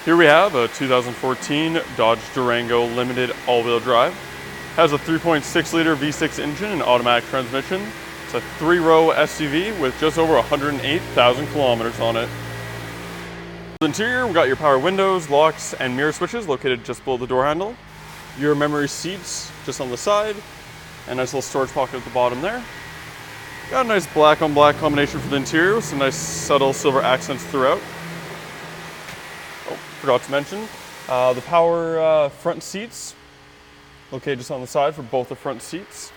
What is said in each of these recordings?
Here we have a 2014 Dodge Durango Limited all-wheel drive. Has a 3.6 liter V6 engine and automatic transmission. It's a 3-row SUV with just over 108,000 kilometers on it. The interior, we got your power windows, locks, and mirror switches located just below the door handle. Your memory seats just on the side, and a nice little storage pocket at the bottom there. Got a nice black on black combination for the interior with some nice subtle silver accents throughout. Forgot to mention, the power front seats, located just on the side for both the front seats.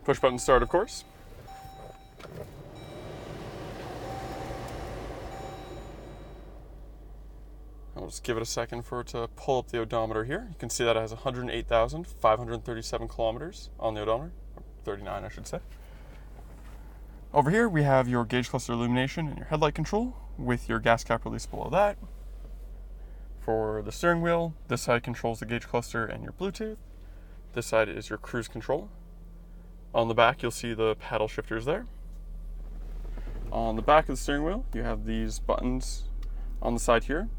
Push button start, of course. I'll just give it a second for it to pull up the odometer here. You can see that it has 108,537 kilometers on the odometer, 39 I should say. Over here we have your gauge cluster illumination and your headlight control with your gas cap release below that. For the steering wheel, this side controls the gauge cluster and your Bluetooth. This side is your cruise control. On the back you'll see the paddle shifters there. On the back of the steering wheel you have these buttons on the side here.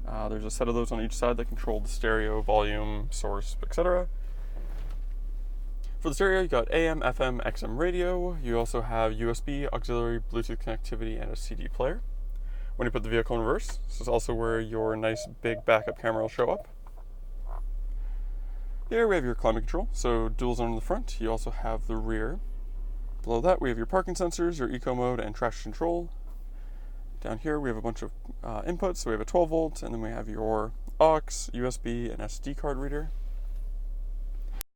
There's a set of those on each side that control the stereo, volume, source, etc. For the stereo, you got AM, FM, XM radio. You also have USB, auxiliary, Bluetooth connectivity, and a CD player. When you put the vehicle in reverse, this is also where your nice big backup camera will show up. Here we have your climate control, so dual zone in the front. You also have the rear. Below that, we have your parking sensors, your eco mode, and traction control. Down here, we have a bunch of inputs. So we have a 12 volt, and then we have your aux, USB, and SD card reader.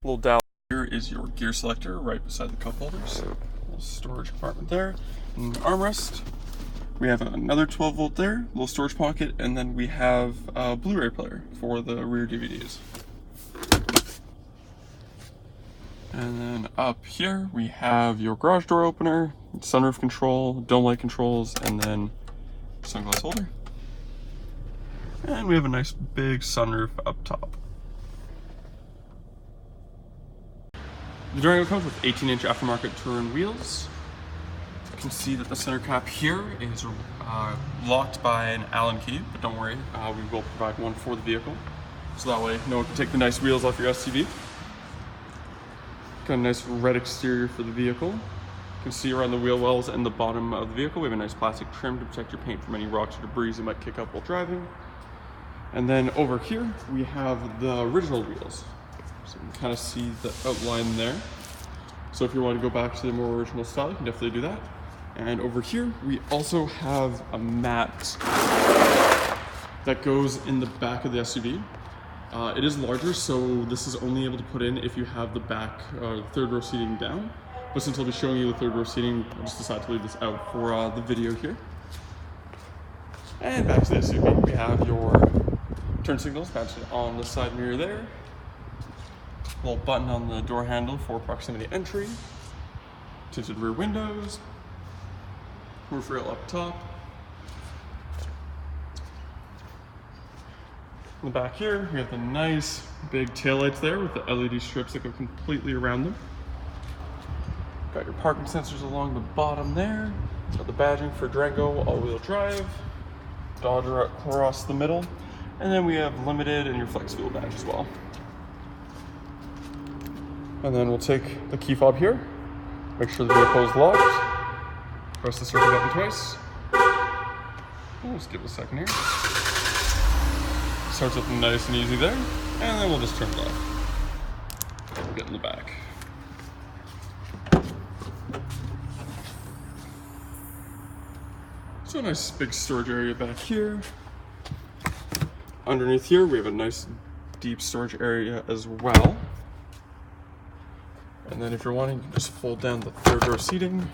Little dial. Here is your gear selector right beside the cup holders. Little storage compartment there. And armrest. We have another 12 volt there, little storage pocket, and then we have a Blu-ray player for the rear DVDs. And then up here we have your garage door opener, sunroof control, dome light controls, and then sunglass holder. And we have a nice big sunroof up top. The Durango comes with 18-inch aftermarket Touring wheels. You can see that the center cap here is locked by an Allen key, but don't worry, we will provide one for the vehicle. So that way no one can take the nice wheels off your SUV. Got a nice red exterior for the vehicle. You can see around the wheel wells and the bottom of the vehicle, we have a nice plastic trim to protect your paint from any rocks or debris that might kick up while driving. And then over here, we have the original wheels. So you can kind of see the outline there. So if you want to go back to the more original style, you can definitely do that. And over here, we also have a mat that goes in the back of the SUV. It is larger, so this is only able to put in if you have the back, third row seating down. But since I'll be showing you the third row seating, I just decided to leave this out for the video here. And back to the SUV, we have your turn signals mounted on the side mirror there. Little button on the door handle for proximity entry. Tinted rear windows. Roof rail up top. In the back here, we have the nice big taillights there with the LED strips that go completely around them. Got your parking sensors along the bottom there. Got the badging for Durango all-wheel drive. Dodger across the middle. And then we have limited and your flex fuel badge as well. And then we'll take the key fob here. Make sure the vehicle is locked. Press the circle button twice. We'll just give it a second here. Starts up nice and easy there. And then we'll just turn it off. We'll get in the back. So a nice big storage area back here. Underneath here, we have a nice deep storage area as well. And then if you're wanting, you can just fold down the third row seating.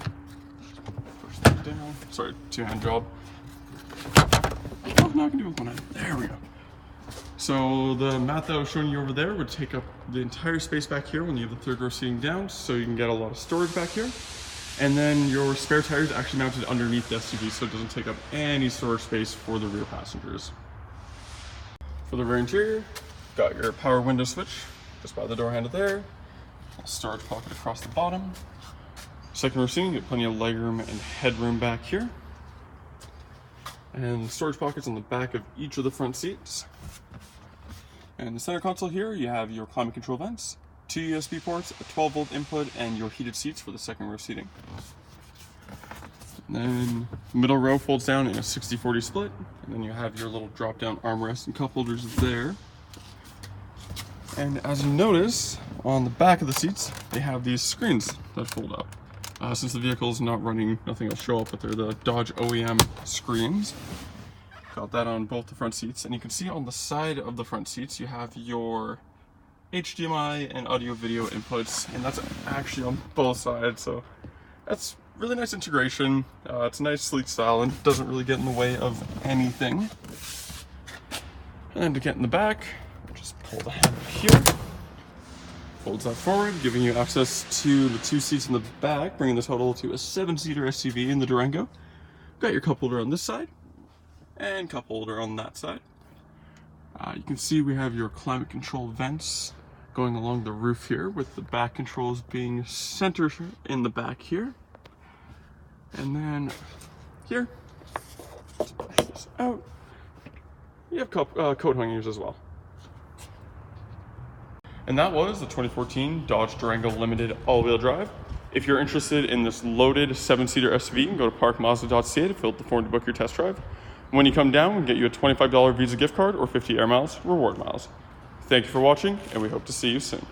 Push that down. Sorry, two-hand job. Oh, now I can do it with one hand. There we go. So the mat that I was showing you over there would take up the entire space back here when you have the third row seating down, so you can get a lot of storage back here. And then your spare tire is actually mounted underneath the SUV, so it doesn't take up any storage space for the rear passengers. For the rear interior, got your power window switch just by the door handle there. A storage pocket across the bottom. Second row seating, you get plenty of legroom and headroom back here. And storage pockets on the back of each of the front seats. And the center console here, you have your climate control vents, 2 USB ports, a 12-volt input, and your heated seats for the second row seating. And then middle row folds down in a 60-40 split, and then you have your little drop-down armrest and cup holders there. And as you notice, on the back of the seats, they have these screens that fold up. Since the vehicle is not running, nothing will show up, but they're the Dodge OEM screens. Got that on both the front seats, and you can see on the side of the front seats, you have your HDMI and audio-video inputs, and that's actually on both sides, so that's really nice integration. It's a nice sleek style and doesn't really get in the way of anything. And then to get in the back, just pull the handle here, folds that forward, giving you access to the 2 seats in the back, bringing the total to a 7-seater SUV in the Durango. Got your cup holder on this side, and cup holder on that side. You can see we have your climate control vents going along the roof here, with the back controls being centered in the back here. And then here, let's push this out. You have coat hangers as well. And that was the 2014 Dodge Durango Limited all-wheel drive. If you're interested in this loaded 7-seater SUV, you can go to parkmazda.ca to fill out the form to book your test drive. When you come down, we'll get you a $25 Visa gift card or 50 Air Miles reward miles. Thank you for watching, and we hope to see you soon.